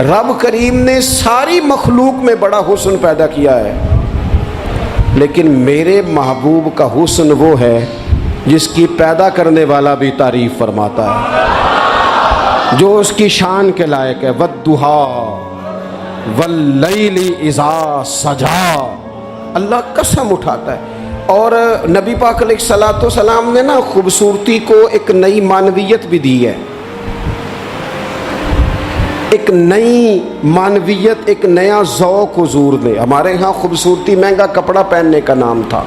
رب کریم نے ساری مخلوق میں بڑا حسن پیدا کیا ہے، لیکن میرے محبوب کا حسن وہ ہے جس کی پیدا کرنے والا بھی تعریف فرماتا ہے، جو اس کی شان کے لائق ہے۔ وَالضُّحَىٰ وَاللَّيْلِ اِذَا سَجَىٰ، اللہ قسم اٹھاتا ہے۔ اور نبی پاک علیہ الصلوۃ والسلام نے نا خوبصورتی کو ایک نئی معنویت بھی دی ہے، ایک نئی معنویت، ایک نیا ذوق حضور نے۔ ہمارے ہاں خوبصورتی مہنگا کپڑا پہننے کا نام تھا،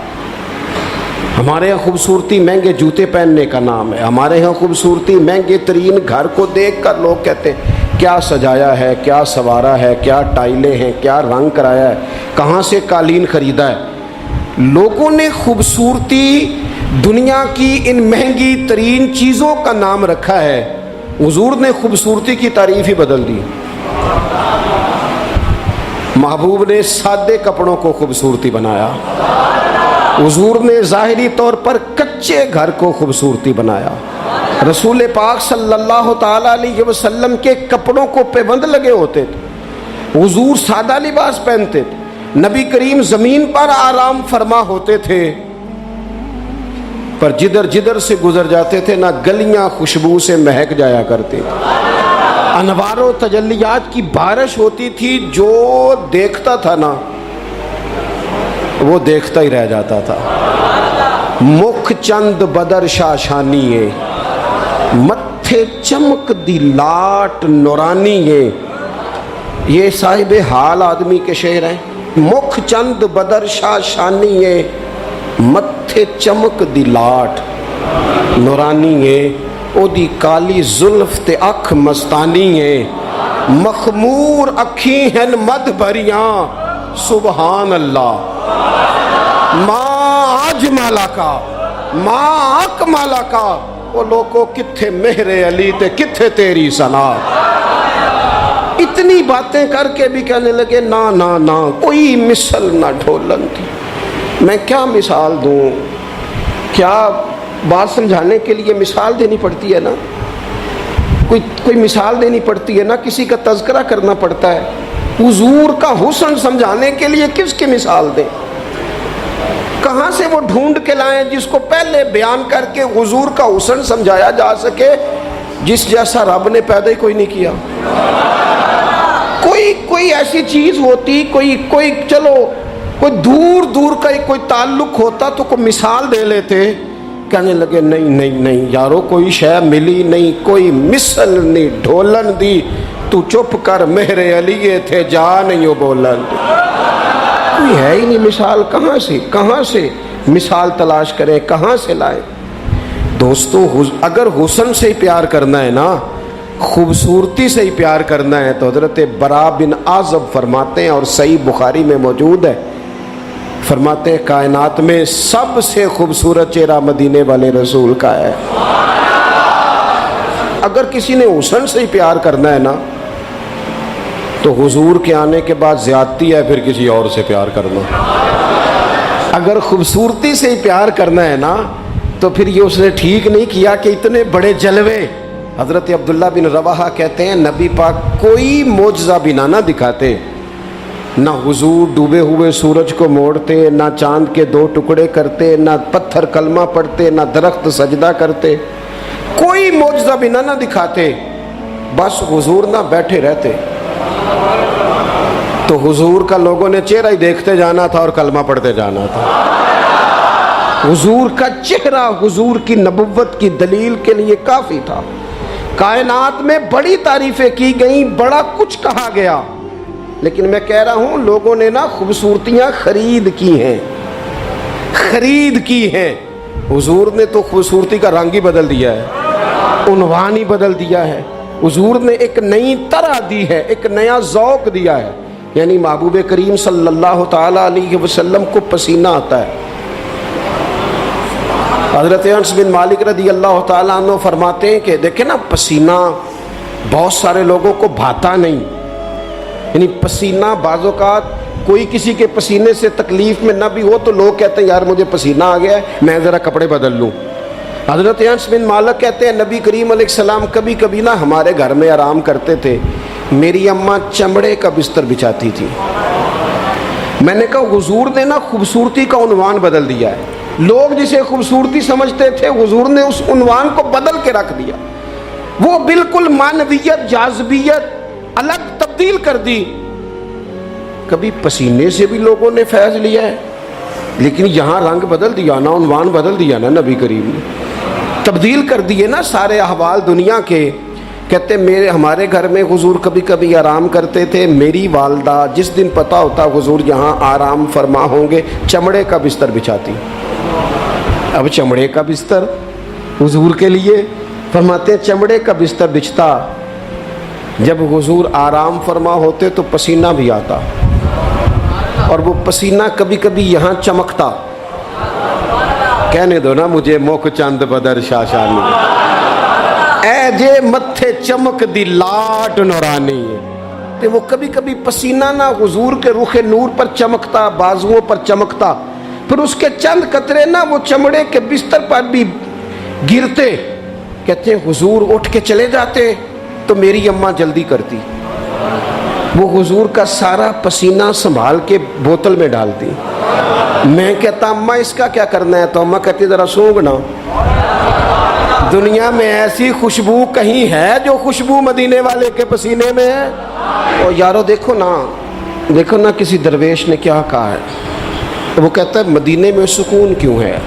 ہمارے ہاں خوبصورتی مہنگے جوتے پہننے کا نام ہے، ہمارے ہاں خوبصورتی مہنگے ترین گھر کو دیکھ کر لوگ کہتے ہیں کیا سجایا ہے، کیا سنوارا ہے، کیا ٹائلیں ہیں، کیا رنگ کرایا ہے، کہاں سے قالین خریدا ہے۔ لوگوں نے خوبصورتی دنیا کی ان مہنگی ترین چیزوں کا نام رکھا ہے، حضور نے خوبصورتی کی تعریف ہی بدل دی۔ محبوب نے سادے کپڑوں کو خوبصورتی بنایا، حضور نے ظاہری طور پر کچے گھر کو خوبصورتی بنایا۔ رسول پاک صلی اللہ تعالی علیہ وسلم کے کپڑوں کو پابند لگے ہوتے تھے، حضور سادہ لباس پہنتے تھے، نبی کریم زمین پر آرام فرما ہوتے تھے، پر جدھر جدھر سے گزر جاتے تھے نہ گلیاں خوشبو سے مہک جایا کرتی، انوار و تجلیات کی بارش ہوتی تھی، جو دیکھتا تھا نا وہ دیکھتا ہی رہ جاتا تھا۔ مکھ چند بدر شاشانی ہے، متھے چمک دی لاٹ نورانی ہے، یہ صاحب حال آدمی کے شعر ہیں۔ مکھ چند بدر شاشانی ہے، متھے چمک دی لاٹ نورانی ہے، او دی کالی زلف تے اکھ مستانی ہے، مخمور اکھی ہیں مد بھریاں سبحان اللہ، ماں اجمالا کا ماں اکمالا کا، وہ لوگوں کتھے مہر علی تے کتھے تیری ثنا۔ اتنی باتیں کر کے بھی کہنے لگے نا نا نا کوئی مثل نہ ڈھولن تھی۔ میں کیا مثال دوں، کیا بات سمجھانے کے لیے مثال دینی پڑتی ہے نا، کوئی مثال دینی پڑتی ہے نا، کسی کا تذکرہ کرنا پڑتا ہے۔ حضور کا حسن سمجھانے کے لیے کس کی مثال دیں، کہاں سے وہ ڈھونڈ کے لائیں جس کو پہلے بیان کر کے حضور کا حسن سمجھایا جا سکے، جس جیسا رب نے پیدا ہی کوئی نہیں کیا۔ کوئی ایسی چیز ہوتی، کوئی چلو کوئی دور دور کا کوئی تعلق ہوتا تو کوئی مثال دے لیتے، کہنے لگے نہیں نہیں نہیں یارو کوئی شے ملی نہیں، کوئی مثل نہیں ڈھولن دی، تو چپ کر مہر علی تھے جا نہیں ہو بولن، کوئی ہے ہی نہیں مثال، کہاں سے مثال تلاش کریں، کہاں سے لائیں۔ دوستو اگر حسن سے ہی پیار کرنا ہے نا، خوبصورتی سے ہی پیار کرنا ہے، تو حضرت برا بن عازب فرماتے ہیں، اور صحیح بخاری میں موجود ہے، فرماتے ہیں کائنات میں سب سے خوبصورت چہرہ مدینے والے رسول کا ہے۔ اگر کسی نے حسن سے ہی پیار کرنا ہے نا، تو حضور کے آنے کے بعد زیادتی ہے پھر کسی اور سے پیار کرنا۔ اگر خوبصورتی سے ہی پیار کرنا ہے نا، تو پھر یہ اس نے ٹھیک نہیں کیا کہ اتنے بڑے جلوے۔ حضرت عبداللہ بن رواحہ کہتے ہیں نبی پاک کوئی معجزہ بنا نہ دکھاتے، نہ حضور ڈوبے ہوئے سورج کو موڑتے، نہ چاند کے 2 ٹکڑے کرتے، نہ پتھر کلمہ پڑھتے، نہ درخت سجدہ کرتے، کوئی معجزہ بنا نہ دکھاتے، بس حضور نہ بیٹھے رہتے، تو حضور کا لوگوں نے چہرہ ہی دیکھتے جانا تھا اور کلمہ پڑھتے جانا تھا۔ حضور کا چہرہ حضور کی نبوت کی دلیل کے لیے کافی تھا۔ کائنات میں بڑی تعریفیں کی گئیں، بڑا کچھ کہا گیا، لیکن میں کہہ رہا ہوں لوگوں نے نا خوبصورتیاں خرید کی ہیں۔ حضور نے تو خوبصورتی کا رنگ ہی بدل دیا ہے، عنوان ہی بدل دیا ہے، حضور نے ایک نئی طرح دی ہے، ایک نیا ذوق دیا ہے، یعنی محبوب کریم صلی اللہ تعالی علیہ وسلم کو پسینہ آتا ہے۔ حضرت انس بن مالک رضی اللہ تعالیٰ عنہ فرماتے ہیں کہ دیکھیں نا پسینہ بہت سارے لوگوں کو بھاتا نہیں، یعنی پسینہ بعض اوقات کوئی کسی کے پسینے سے تکلیف میں نہ بھی ہو تو لوگ کہتے ہیں یار مجھے پسینہ آ گیا ہے میں ذرا کپڑے بدل لوں۔ حضرت انس بن مالک کہتے ہیں نبی کریم علیہ السلام کبھی کبھی نا ہمارے گھر میں آرام کرتے تھے، میری اماں چمڑے کا بستر بچھاتی تھی. میں نے کہا حضور نے نا خوبصورتی کا عنوان بدل دیا ہے. لوگ جسے خوبصورتی سمجھتے تھے حضور نے اس عنوان کو بدل کے رکھ دیا. وہ بالکل معنویت جاذبیت الگ تبدیل کر دی. کبھی پسینے سے بھی لوگوں نے فیض لیا ہے، لیکن یہاں رنگ بدل دیا نا، عنوان بدل دیا نا، نبی کریم نے تبدیل کر دیے نا سارے احوال دنیا کے. کہتے ہمارے گھر میں حضور کبھی کبھی آرام کرتے تھے. میری والدہ جس دن پتہ ہوتا حضور یہاں آرام فرما ہوں گے چمڑے کا بستر بچھاتی. اب چمڑے کا بستر حضور کے لیے، فرماتے ہیں چمڑے کا بستر بچھتا. جب حضور آرام فرما ہوتے تو پسینہ بھی آتا، اور وہ پسینہ کبھی کبھی یہاں چمکتا. کہنے دو نا مجھے موک چند بدر شاشانی، اے جے متھے چمک دی لاٹ نورانی. کہ وہ کبھی کبھی پسینہ نہ حضور کے رخ نور پر چمکتا، بازوؤں پر چمکتا، پھر اس کے چند قطرے نہ وہ چمڑے کے بستر پر بھی گرتے. کہتے ہیں حضور اٹھ کے چلے جاتے تو میری اماں جلدی کرتی، وہ حضور کا سارا پسینہ سنبھال کے بوتل میں ڈالتی. میں کہتا اماں اس کا کیا کرنا ہے؟ تو اماں کہتی ذرا سونگنا. دنیا میں ایسی خوشبو کہیں ہے جو خوشبو مدینے والے کے پسینے میں ہے؟ اور یارو دیکھو نا کسی درویش نے کیا کہا ہے. وہ کہتا ہے مدینے میں سکون کیوں ہے،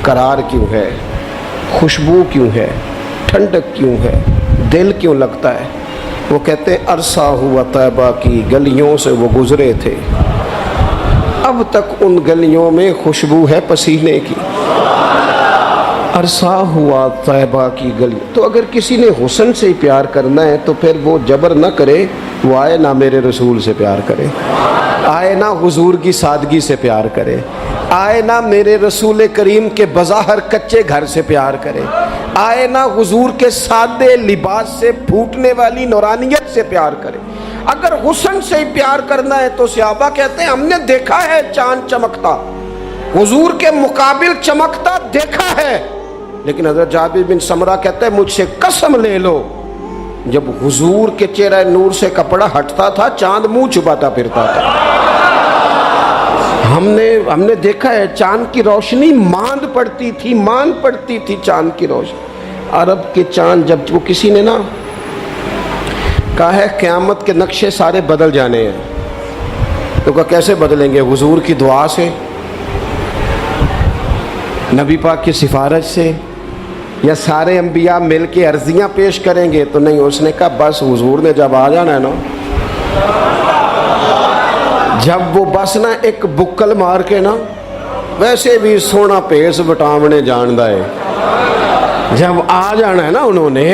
قرار کیوں ہے، خوشبو کیوں ہے، ٹھنڈک کیوں ہے، دل کیوں لگتا ہے. وہ کہتے ہیں عرصہ ہوا طیبہ کی گلیوں سے وہ گزرے تھے، اب تک ان گلیوں میں خوشبو ہے پسینے کی. عرصہ ہوا طیبہ کی گلی. تو اگر کسی نے حسن سے ہی پیار کرنا ہے تو پھر وہ جبر نہ کرے، وہ آئے نہ میرے رسول سے پیار کرے، آئے نہ حضور کی سادگی سے پیار کرے، آئے نہ میرے رسول کریم کے بظاہر کچے گھر سے پیار کرے، آئے نہ حضور کے سادے لباس سے پھوٹنے والی نورانیت سے پیار کرے. اگر حسن سے ہی پیار کرنا ہے تو صحابہ کہتے ہیں ہم نے دیکھا ہے چاند چمکتا، حضور کے مقابل چمکتا دیکھا ہے. لیکن حضرت جابر بن سمرہ کہتے ہیں مجھ سے قسم لے لو جب حضور کے چہرہ نور سے کپڑا ہٹتا تھا چاند منہ چھپاتا پھرتا تھا. ہم نے دیکھا ہے چاند کی روشنی ماند پڑتی تھی چاند کی روشنی. عرب کے چاند جب وہ کسی نے نا کہا ہے قیامت کے نقشے سارے بدل جانے ہیں، تو کہا کیسے بدلیں گے؟ حضور کی دعا سے، نبی پاک کی سفارش سے، یا سارے انبیاء مل کے عرضیاں پیش کریں گے؟ تو نہیں. اس نے کہا بس حضور نے جب آ جانا ہے نا، جب وہ بس نا ایک بکل مار کے نا، ویسے بھی سونا پیس بٹامنے جاندا ہے، جب آ جانا ہے نا انہوں نے،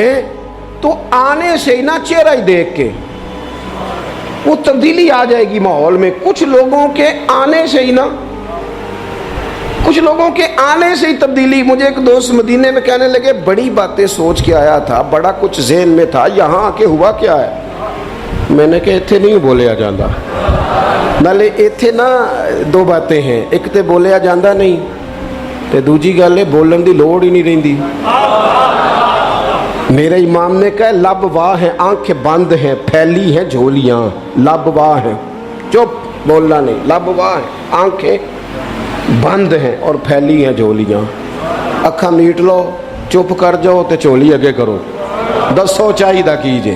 تو آنے سے ہی نا چہرہ ہی دیکھ کے وہ تبدیلی آ جائے گی ماحول میں. کچھ لوگوں کے آنے سے ہی تبدیلی. مجھے ایک دوست مدینے میں کہنے لگے بڑی باتیں سوچ کے آیا تھا، بڑا کچھ ذہن میں تھا، یہاں آ کے ہوا کیا ہے؟ میں نے کہا ایتھے نہیں بولیا جاندہ. نالے ایتھے نا دو باتیں ہیں، ایک تے بولیا جاندہ نہیں، تے دوجی گل ہے بولن دی لوڑ ہی نہیں رہندی. میرے امام نے کہا لب واہ ہیں آنکھیں بند ہیں پھیلی ہیں جھولیاں. لب واہ ہیں، چپ بولنا نہیں، لب واہ ہیں آنکھیں بند ہیں اور پھیلی ہیں جھولیاں. اکھا میٹ لو، چپ کر جاؤ تے چولی اگے کرو، دسو چاہیدہ کیجئے.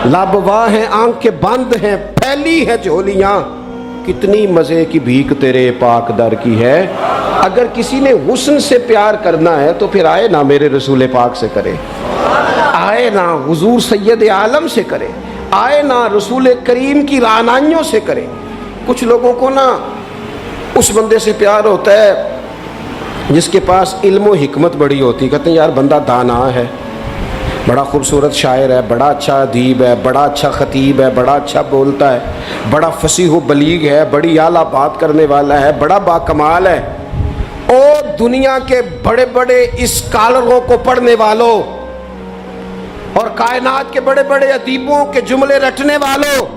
لب واہ ہیں آنکھیں بند ہیں پھیلی ہیں جھولیاں، کتنی مزے کی بھیک تیرے پاک در کی ہے. اگر کسی نے حسن سے پیار کرنا ہے تو پھر آئے نہ میرے رسول پاک سے کرے، آئے نہ حضور سید عالم سے کرے، آئے نہ رسول کریم کی رعنائیوں سے کرے. کچھ لوگوں کو نا اس بندے سے پیار ہوتا ہے جس کے پاس علم و حکمت بڑی ہوتی. کہتے ہیں یار بندہ دانا ہے، بڑا خوبصورت شاعر ہے، بڑا اچھا ادیب ہے، بڑا اچھا خطیب ہے، بڑا اچھا بولتا ہے، بڑا فصیح و بلیغ ہے، بڑی اعلیٰ بات کرنے والا ہے، بڑا باکمال ہے. اور دنیا کے بڑے بڑے اسکالروں کو پڑھنے والوں اور کائنات کے بڑے بڑے ادیبوں کے جملے رٹنے والوں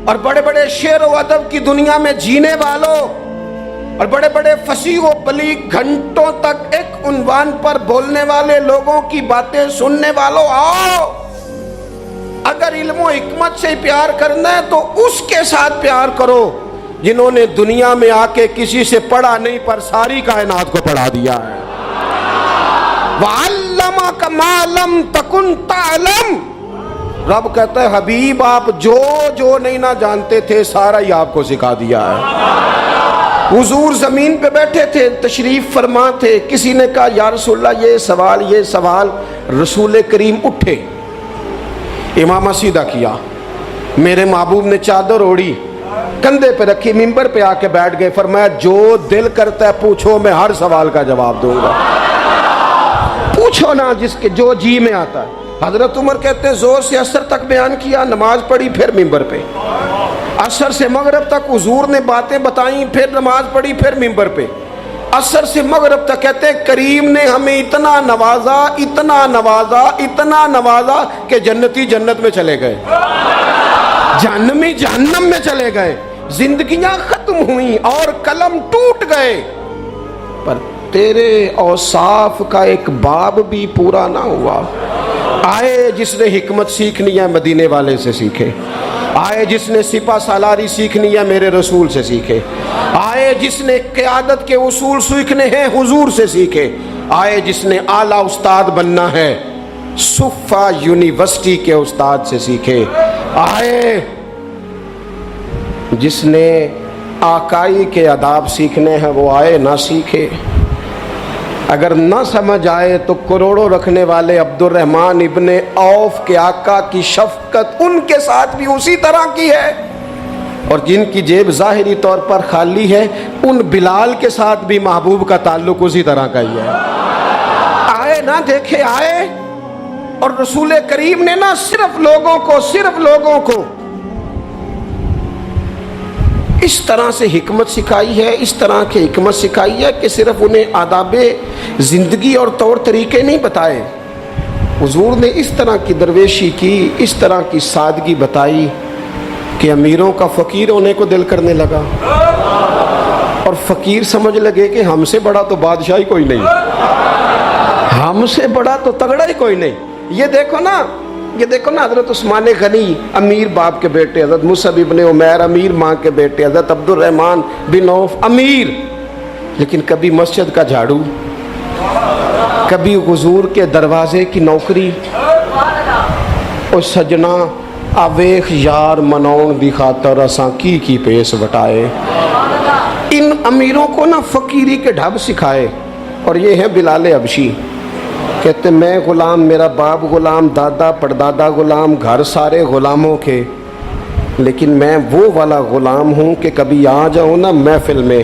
اور بڑے بڑے شعر و ادب کی دنیا میں جینے والوں اور بڑے بڑے فصیح و بلیغ گھنٹوں تک ایک عنوان پر بولنے والے لوگوں کی باتیں سننے والوں، آؤ اگر علم و حکمت سے پیار کرنا ہے تو اس کے ساتھ پیار کرو جنہوں نے دنیا میں آ کے کسی سے پڑھا نہیں پر ساری کائنات کو پڑھا دیا ہے. وَعَلَّمَكَ مَا لَمْ تَكُنْ تَعْلَمْ. رب کہتا ہے حبیب آپ جو نہیں نہ جانتے تھے سارا ہی آپ کو سکھا دیا ہے. حضور زمین پہ بیٹھے تھے, تشریف فرما تھے, کسی نے کہا یا رسول اللہ یہ سوال. رسول کریم اٹھے, امامہ سیدھا کیا, میرے محبوب نے چادر اوڑھی, کندھے پہ رکھی, ممبر پہ آ کے بیٹھ گئے, فرمایا جو دل کرتا ہے پوچھو, میں ہر سوال کا جواب دوں گا. پوچھو نا جس کے جو جی میں آتا ہے. حضرت عمر کہتے ہیں زور سے عصر تک بیان کیا, نماز پڑھی, پھر ممبر پہ. عصر سے مغرب تک حضور نے باتیں بتائیں, پھر نماز پڑھی, پھر ممبر پہ. عصر سے مغرب تک کہتے ہیں کریم نے ہمیں اتنا نوازا, اتنا نوازا, اتنا نوازا کہ جنتی جنت میں چلے گئے, جہنمی جہنم میں چلے گئے, زندگیاں ختم ہوئیں اور قلم ٹوٹ گئے, پر تیرے اوصاف کا ایک باب بھی پورا نہ ہوا. آئے جس نے حکمت سیکھنی ہے مدینے والے سے سیکھے, آئے جس نے سپہ سالاری سیکھنی ہے میرے رسول سے سیکھے, آئے جس نے قیادت کے اصول سیکھنے ہیں حضور سے سیکھے, آئے جس نے اعلیٰ استاد بننا ہے صفا یونیورسٹی کے استاد سے سیکھے, آئے جس نے آقائی کے آداب سیکھنے ہیں وہ آئے نہ سیکھے. اگر نہ سمجھ آئے تو کروڑوں رکھنے والے عبد الرحمن ابن عوف کے آقا کی شفقت ان کے ساتھ بھی اسی طرح کی ہے, اور جن کی جیب ظاہری طور پر خالی ہے ان بلال کے ساتھ بھی محبوب کا تعلق اسی طرح کا ہی ہے. آئے نہ دیکھے, آئے, اور رسول کریم نے نہ صرف لوگوں کو اس طرح سے حکمت سکھائی ہے, اس طرح کی حکمت سکھائی ہے کہ صرف انہیں آداب زندگی اور طور طریقے نہیں بتائے, حضور نے اس طرح کی درویشی کی, اس طرح کی سادگی بتائی کہ امیروں کا فقیر ہونے کو دل کرنے لگا, اور فقیر سمجھ لگے کہ ہم سے بڑا تو بادشاہی کوئی نہیں, ہم سے بڑا تو تگڑا ہی کوئی نہیں. یہ دیکھو نا حضرت عثمان غنی امیر باپ کے بیٹے, حضرت مصعب ابن عمیر امیر ماں کے بیٹے, حضرت عبد الرحمن بن عوف امیر, لیکن کبھی مسجد کا جھاڑو, کبھی حضور کے دروازے کی نوکری. او سجنا آویخ یار منون دی خاطر اساں کی پیس وٹائے. ان امیروں کو نا فقیری کے ڈھب سکھائے. اور یہ ہے بلال حبشی, کہتے میں غلام, میرا باپ غلام, دادا پردادا غلام, گھر سارے غلاموں کے, لیکن میں وہ والا غلام ہوں کہ کبھی آ جاؤں نا محفل میں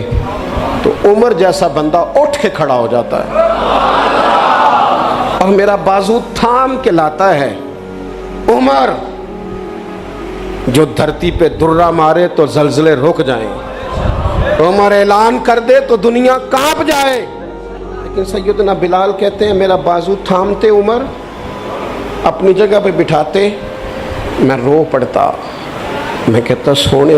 تو عمر جیسا بندہ اٹھ کے کھڑا ہو جاتا ہے اور میرا بازو تھام کے لاتا ہے. عمر جو دھرتی پہ درہ مارے تو زلزلے رک جائیں, عمر اعلان کر دے تو دنیا کانپ جائے. لیکن سیدنا بلال کہتے ہیں میرا بازو تھامتے عمر, اپنی جگہ پہ بٹھاتے, میں رو پڑتا. میں کہتا سونے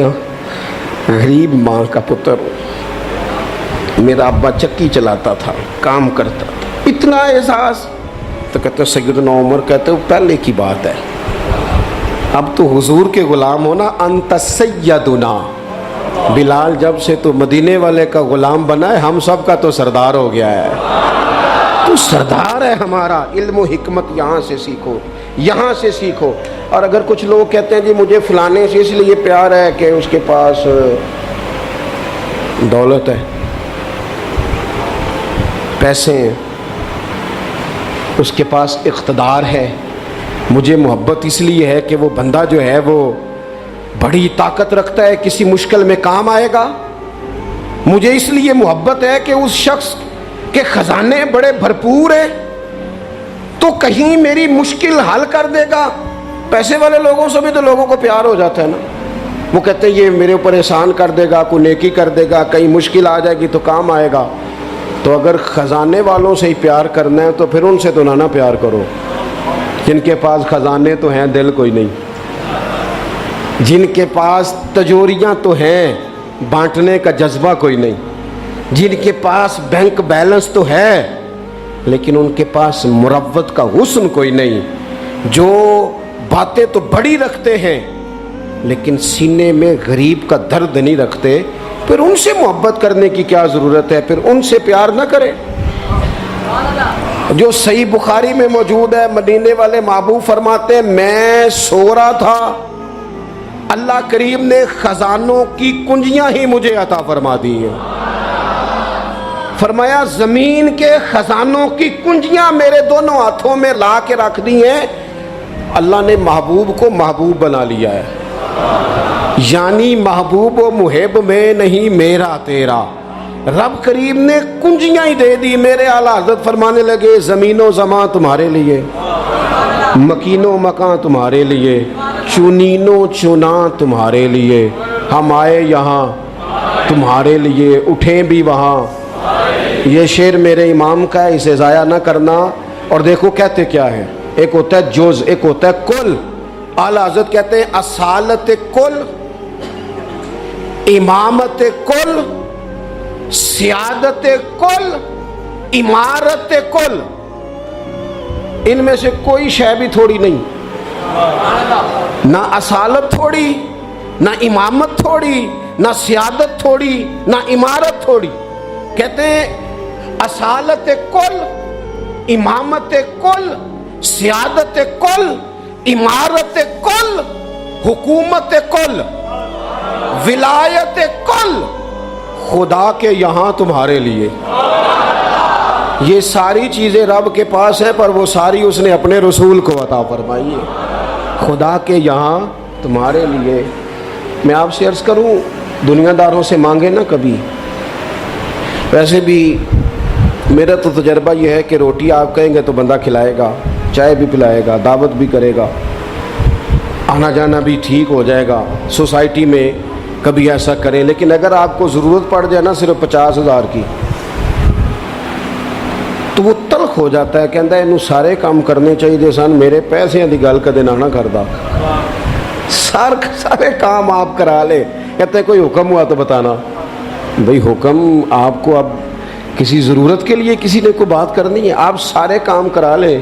غریب ماں کا پتر ہوں, میرا ابا چکی چلاتا تھا, کام کرتا تھا, اتنا احساس. تو کہتے سیدنا عمر کہتے وہ پہلے کی بات ہے, اب تو حضور کے غلام ہونا. انت سیدنا بلال, جب سے تو مدینے والے کا غلام بنا ہے ہم سب کا تو سردار ہو گیا ہے, تو سردار ہے ہمارا. علم و حکمت یہاں سے سیکھو, یہاں سے سیکھو. اور اگر کچھ لوگ کہتے ہیں جی مجھے فلانے سے اس لیے پیار ہے کہ اس کے پاس دولت ہے, پیسے ہیں, اس کے پاس اقتدار ہے, مجھے محبت اس لیے ہے کہ وہ بندہ جو ہے وہ بڑی طاقت رکھتا ہے, کسی مشکل میں کام آئے گا, مجھے اس لیے محبت ہے کہ اس شخص کے خزانے بڑے بھرپور ہیں تو کہیں میری مشکل حل کر دے گا. پیسے والے لوگوں سے بھی تو لوگوں کو پیار ہو جاتا ہے نا, وہ کہتے ہیں یہ میرے اوپر احسان کر دے گا, کوئی نیکی کر دے گا, کہیں مشکل آ جائے گی تو کام آئے گا. تو اگر خزانے والوں سے ہی پیار کرنا ہے تو پھر ان سے تو نہ پیار کرو, جن کے پاس خزانے تو ہیں دل کوئی نہیں, جن کے پاس تجوریاں تو ہیں بانٹنے کا جذبہ کوئی نہیں, جن کے پاس بینک بیلنس تو ہے لیکن ان کے پاس مروت کا حسن کوئی نہیں, جو باتیں تو بڑی رکھتے ہیں لیکن سینے میں غریب کا درد نہیں رکھتے، پھر ان سے محبت کرنے کی کیا ضرورت ہے؟ پھر ان سے پیار نہ کرے۔ جو صحیح بخاری میں موجود ہے، مدینے والے محبوب فرماتے ہیں میں سو رہا تھا، اللہ کریم نے خزانوں کی کنجیاں ہی مجھے عطا فرما دی ہیں۔ فرمایا زمین کے خزانوں کی کنجیاں میرے دونوں ہاتھوں میں لا کے رکھ دی ہیں، اللہ نے محبوب کو محبوب بنا لیا ہے، یعنی محبوب و محب میں نہیں میرا تیرا، رب کریم نے کنجیاں ہی دے دی۔ میرے اعلیٰ حضرت فرمانے لگے زمین و زمان تمہارے لیے، مکین و مکان تمہارے لیے، چنین و چناں تمہارے لیے، ہم آئے یہاں تمہارے لیے، اٹھیں بھی وہاں۔ یہ شعر میرے امام کا ہے، اسے ضائع نہ کرنا۔ اور دیکھو کہتے کیا ہے، ایک ہوتا ہے جز، ایک ہوتا ہے کل۔ اعلیٰ حضرت کہتے ہیں اصالت کل، امامت کل، سیادت کل، عمارت کل، ان میں سے کوئی شے بھی تھوڑی نہیں، نہ اصالت تھوڑی، نہ امامت تھوڑی، نہ سیادت تھوڑی، نہ عمارت تھوڑی۔ کہتے ہیں اصالت کل، امامت کل، سیادت کل، عمارت کل، حکومت کل، ولایت کل، خدا کے یہاں تمہارے لیے۔ یہ ساری چیزیں رب کے پاس ہیں، پر وہ ساری اس نے اپنے رسول کو عطا فرمائی ہے، خدا کے یہاں تمہارے لیے۔ میں آپ سے عرض کروں، دنیا داروں سے مانگے نہ کبھی۔ ویسے بھی میرا تو تجربہ یہ ہے کہ روٹی آپ کہیں گے تو بندہ کھلائے گا، چائے بھی پلائے گا، دعوت بھی کرے گا، آنا جانا بھی ٹھیک ہو جائے گا، سوسائٹی میں کبھی ایسا کریں۔ لیکن اگر آپ کو ضرورت پڑ جائے نا صرف 50,000 کی، تو وہ تلخ ہو جاتا ہے، کہتا ہے انہوں سارے کام کرنے چاہیے سن، میرے پیسے دی گل کدے نہ کردا، سارے کام آپ کرا لے۔ کہتے ہیں کوئی حکم ہوا تو بتانا۔ بھئی حکم آپ کو اب کسی ضرورت کے لیے کسی نے کوئی بات کرنی ہے، آپ سارے کام کرا لیں،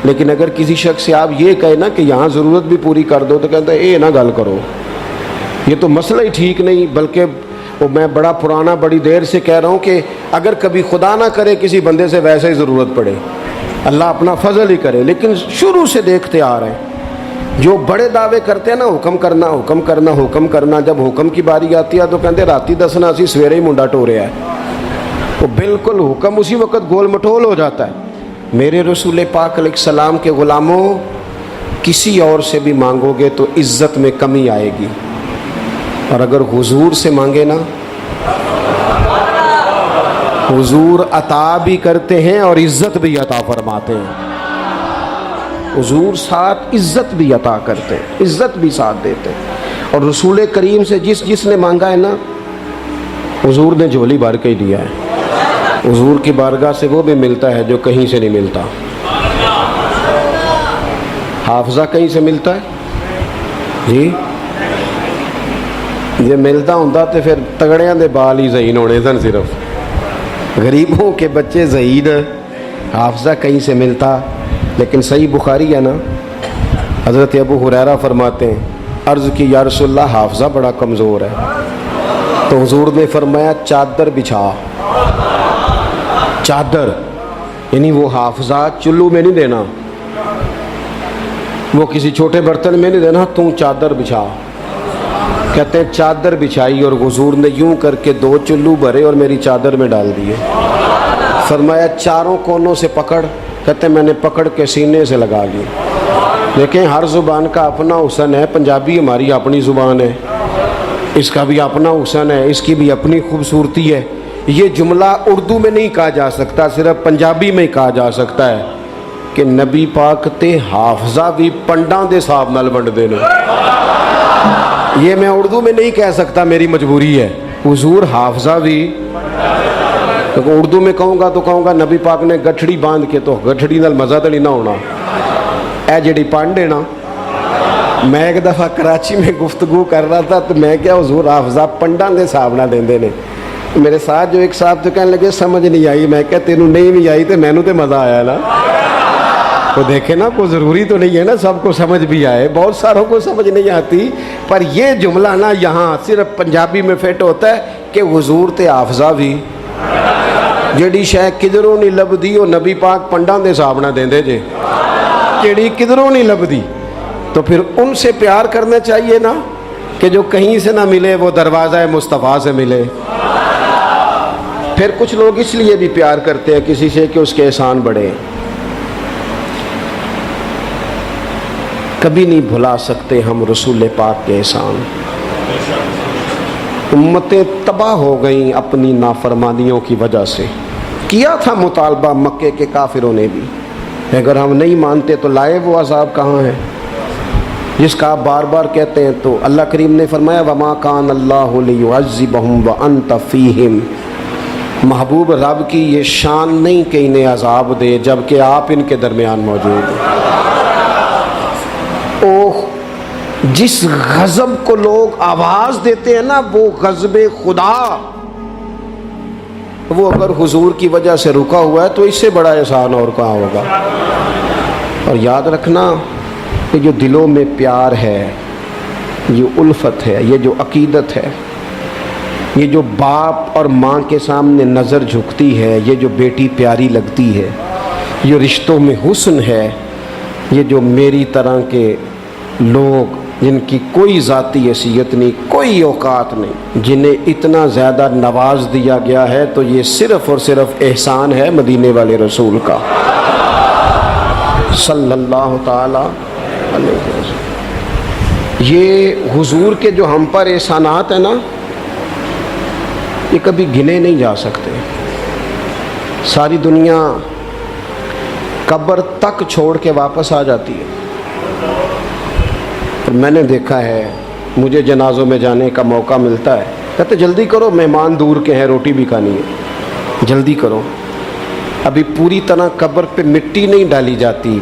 لیکن اگر کسی شخص سے آپ یہ کہیں نا کہ یہاں ضرورت بھی پوری کر دو، تو کہتا ہے اے نہ گل کرو، یہ تو مسئلہ ہی ٹھیک نہیں۔ بلکہ میں بڑا پرانا بڑی دیر سے کہہ رہا ہوں کہ اگر کبھی خدا نہ کرے کسی بندے سے ویسے ہی ضرورت پڑے، اللہ اپنا فضل ہی کرے، لیکن شروع سے دیکھتے آ رہے ہیں جو بڑے دعوے کرتے ہیں نا، حکم کرنا حکم کرنا حکم کرنا، جب حکم کی باری آتی ہے تو کہتے راتی دسنا اسی سویرے ہی منڈا ٹوریا ہے، وہ بالکل حکم اسی وقت گول مٹول ہو جاتا ہے۔ میرے رسول پاک علیہ السلام کے غلاموں، کسی اور سے بھی مانگو گے تو عزت میں کمی آئے گی، اور اگر حضور سے مانگے نا، حضور عطا بھی کرتے ہیں اور عزت بھی عطا فرماتے ہیں۔ حضور ساتھ عزت بھی عطا کرتے ہیں، عزت بھی ساتھ دیتے ہیں۔ اور رسول کریم سے جس نے مانگا ہے نا، حضور نے جھولی بھر کے ہی دیا ہے۔ حضور کی بارگاہ سے وہ بھی ملتا ہے جو کہیں سے نہیں ملتا۔ حافظہ کہیں سے ملتا ہے جی؟ یہ ملتا ہوں تو پھر تگڑیاں دے بال ہی ذہین ہونے سن، صرف غریبوں کے بچے ذہین۔ حافظہ کہیں سے ملتا، لیکن صحیح بخاری ہے نا، حضرت ابو ہریرہ فرماتے ہیں عرض کی یا رسول اللہ حافظہ بڑا کمزور ہے، تو حضور نے فرمایا چادر بچھا۔ چادر یعنی وہ حافظہ چلو میں نہیں دینا، وہ کسی چھوٹے برتن میں نہیں دینا، تم چادر بچھا۔ کہتے ہیں چادر بچھائی اور حضور نے یوں کر کے 2 چلو بھرے اور میری چادر میں ڈال دیے۔ فرمایا چاروں کونوں سے پکڑ، کہتے ہیں میں نے پکڑ کے سینے سے لگا لی۔ دیکھیں ہر زبان کا اپنا حسن ہے، پنجابی ہماری اپنی زبان ہے، اس کا بھی اپنا حسن ہے، اس کی بھی اپنی خوبصورتی ہے۔ یہ جملہ اردو میں نہیں کہا جا سکتا، صرف پنجابی میں کہا جا سکتا ہے کہ نبی پاک تے حافظہ بھی پنڈاں دے صاحب نال ونڈ دینے۔ یہ میں اردو میں نہیں کہہ سکتا، میری مجبوری ہے۔ حضور حافظہ بھی اردو میں کہوں گا تو کہوں گا نبی پاک نے گٹھڑی باندھ کے، تو گٹھڑی نال مزہ تو نہیں نہ ہونا۔ اے جڑی پنڈ ہے نا، میں ایک دفعہ کراچی میں گفتگو کر رہا تھا تو میں کیا حضور حافظہ پنڈاں دے صاحب نہ دیندے نے۔ میرے ساتھ جو ایک صاحب تو کہنے لگے سمجھ نہیں آئی، میں کہا تینوں نہیں بھی آئی تو مینوں تے مزہ آیا نا۔ تو دیکھیں نا، کوئی ضروری تو نہیں ہے نا سب کو سمجھ بھی آئے، بہت ساروں کو سمجھ نہیں آتی، پر یہ جملہ نا یہاں صرف پنجابی میں فٹ ہوتا ہے کہ حضور تے حافظہ بھی جیڑی شے کدھروں نہیں لبدی وہ نبی پاک پنڈاں دے حساب نہ دیندے جے، جیڑی کدھروں نہیں لبدی، تو پھر ان سے پیار کرنا چاہیے نا کہ جو کہیں سے نہ ملے وہ دروازہ مصطفیٰ سے ملے۔ پھر کچھ لوگ اس لیے بھی پیار کرتے ہیں کسی سے کہ اس کے احسان بڑھے۔ کبھی نہیں بھلا سکتے ہم رسول پاک کے احسان۔ امتیں تباہ ہو گئیں اپنی نافرمانیوں کی وجہ سے۔ کیا تھا مطالبہ مکے کے کافروں نے بھی، اگر ہم نہیں مانتے تو لائے وہ عذاب کہاں ہے جس کا آپ بار بار کہتے ہیں؟ تو اللہ کریم نے فرمایا وَمَا كَانَ اللَّهُ لِيُعَذِّبَهُمْ وَأَنْتَ فِيهِمْ، محبوب رب کی یہ شان نہیں کہ انہیں عذاب دے جبکہ آپ ان کے درمیان موجود ہیں۔ اوہ، جس غضب کو لوگ آواز دیتے ہیں نا وہ غضب خدا، وہ اگر حضور کی وجہ سے رکا ہوا ہے تو اس سے بڑا احسان اور کہاں ہوگا۔ اور یاد رکھنا کہ جو دلوں میں پیار ہے، یہ الفت ہے، یہ جو عقیدت ہے، یہ جو باپ اور ماں کے سامنے نظر جھکتی ہے، یہ جو بیٹی پیاری لگتی ہے، یہ رشتوں میں حسن ہے، یہ جو میری طرح کے لوگ جن کی کوئی ذاتی حیثیت نہیں، کوئی اوقات نہیں، جنہیں اتنا زیادہ نواز دیا گیا ہے، تو یہ صرف اور صرف احسان ہے مدینے والے رسول کا صلی اللہ تعالی علیہ وسلم۔ یہ حضور کے جو ہم پر احسانات ہیں نا، یہ کبھی گنے نہیں جا سکتے۔ ساری دنیا قبر تک چھوڑ کے واپس آ جاتی ہے، اور میں نے دیکھا ہے، مجھے جنازوں میں جانے کا موقع ملتا ہے، کہتے جلدی کرو مہمان دور کے ہیں، روٹی بھی کھانی ہے، جلدی کرو۔ ابھی پوری طرح قبر پہ مٹی نہیں ڈالی جاتی،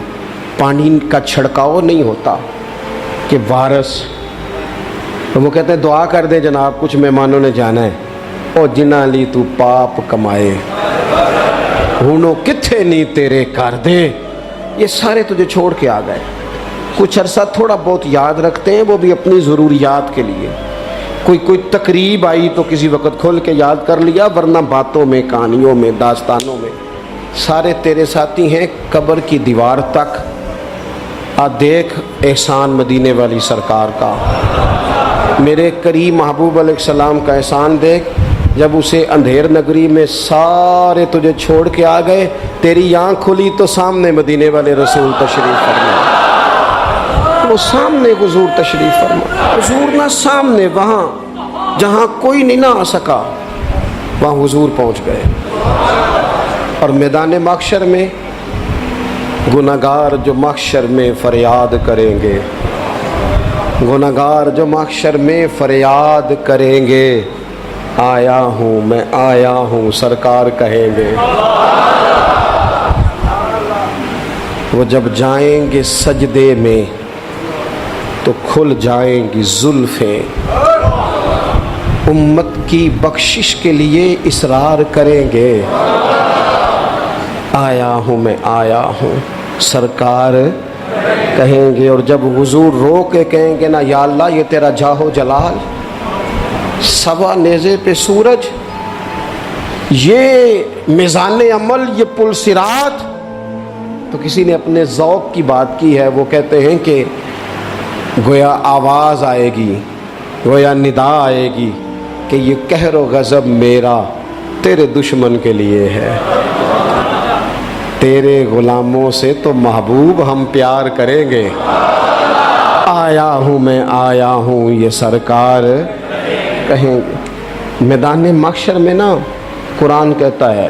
پانی کا چھڑکاؤ نہیں ہوتا کہ وارث، تو وہ کہتے ہیں دعا کر دیں جناب کچھ مہمانوں نے جانا ہے، او جنہ لی تو پاپ کمائے ہونو کتھے نہیں تیرے کر دے، یہ سارے تجھے چھوڑ کے آ گئے۔ کچھ عرصہ تھوڑا بہت یاد رکھتے ہیں، وہ بھی اپنی ضروریات کے لیے، کوئی تقریب آئی تو کسی وقت کھول کے یاد کر لیا، ورنہ باتوں میں، کہانیوں میں، داستانوں میں سارے تیرے ساتھی ہیں قبر کی دیوار تک۔ دیکھ احسان مدینے والی سرکار کا، میرے کریم محبوب علیہ السلام کا احسان دیکھ، جب اسے اندھیر نگری میں سارے تجھے چھوڑ کے آ گئے، تیری آنکھ کھلی تو سامنے مدینے والے رسول تشریف فرما، وہ سامنے حضور تشریف فرما، حضور نہ سامنے، وہاں جہاں کوئی نہیں نہ آ سکا وہاں حضور پہنچ گئے۔ اور میدان محشر میں گناہگار جو محشر میں فریاد کریں گے، گناہگار جو محشر میں فریاد کریں گے، آیا ہوں میں آیا ہوں سرکار کہیں گے۔ وہ جب جائیں گے سجدے میں تو کھل جائیں گی زلفیں، امت کی بخشش کے لیے اصرار کریں گے، آیا ہوں میں آیا ہوں سرکار کہیں گے۔ اور جب حضور رو کے کہیں گے نا یا اللہ یہ تیرا جاہو جلال، سوا نیزے پہ سورج، یہ میزان عمل، یہ پل صراط، تو کسی نے اپنے ذوق کی بات کی ہے، وہ کہتے ہیں کہ گویا آواز آئے گی، گویا ندا آئے گی کہ یہ قہر و غضب میرا تیرے دشمن کے لیے ہے، تیرے غلاموں سے تو محبوب ہم پیار کریں گے، آیا ہوں میں آیا ہوں یہ سرکار کہیں گے۔ میدان محشر میں نا قرآن کہتا ہے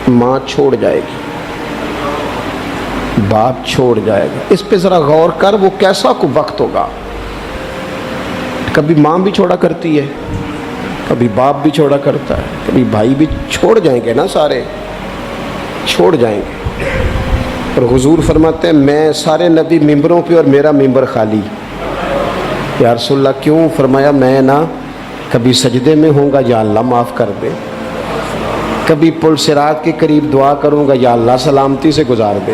ماں چھوڑ جائے گی، باپ چھوڑ جائے گا، اس پہ ذرا غور کر، وہ کیسا کو وقت ہوگا۔ کبھی ماں بھی چھوڑا کرتی ہے، کبھی باپ بھی چھوڑا کرتا ہے، کبھی بھائی بھی چھوڑ جائیں گے نا، سارے چھوڑ جائیں گے۔ اور حضور فرماتے ہیں میں سارے نبی ممبروں پہ اور میرا ممبر خالی۔ یا رسول اللہ کیوں؟ فرمایا میں نا کبھی سجدے میں ہوں گا یا اللہ معاف کر دے، کبھی پل صراط کے قریب دعا کروں گا یا اللہ سلامتی سے گزار دے،